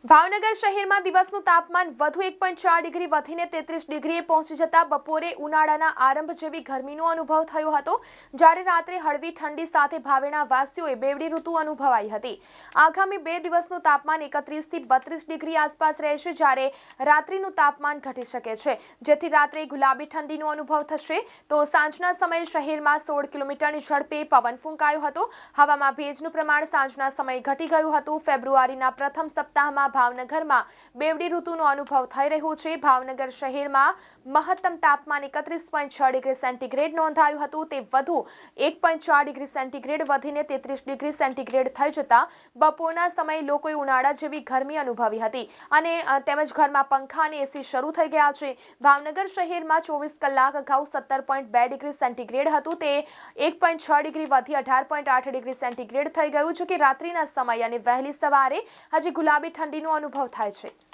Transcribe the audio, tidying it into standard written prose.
ભાવનગર શહેરમાં દિવસનું તાપમાન વધુ 1.4 ડિગ્રી વધીને 33 ડિગ્રીએ પહોંચી જતા બપોરે ઉનાળાના આરંભ જેવી ગરમીનો અનુભવ થયો હતો, જ્યારે રાત્રે હળવી ઠંડી સાથે ભાવેણા વાસીઓએ બેવડી ઋતુ અનુભવાઈ હતી। આગામી 2 દિવસનું તાપમાન 31 થી 32 ડિગ્રી આસપાસ રહેશે, જ્યારે રાત્રિનું તાપમાન ઘટી શકે છે, જેથી રાત્રે ગુલાબી ઠંડીનો અનુભવ થશે। તો સાંજના સમયે શહેરમાં 16 કિલોમીટરની ઝડપે પવન ફૂંકાયો હતો। હવામાં ભેજનું પ્રમાણ સાંજના સમયે ઘટી ગયું હતું। ફેબ્રુઆરીના પ્રથમ સપ્તાહમાં ભાવનગરમાં બેવડી ઋતુનો અનુભવ થઈ રહ્યો છે। ભાવનગર શહેરમાં મહત્તમ તાપમાન 31.6 ડિગ્રી સેન્ટીગ્રેડ નોંધાયું હતું। તે વધુ 1.4 ડિગ્રી સેન્ટીગ્રેડ વધીને 33 ડિગ્રી સેન્ટીગ્રેડ થઈ જતા બપોરના સમયે લોકોએ ઉનાળા જેવી ગરમી અનુભવી હતી અને તેમજ ઘરમાં પંખા અને એસી શરૂ થઈ ગયા છે। ભાવનગર શહેરમાં 24 કલાક અગાઉ 17.2 ડિગ્રી સેન્ટીગ્રેડ હતું, તે 1.6 ડિગ્રી વધી 18.8 ડિગ્રી સેન્ટીગ્રેડ થઈ ગયું છે। કે રાત્રિના સમય અને વહેલી સવારે હજી ગુલાબી ઠંડીનો અનુભવ થાય છે।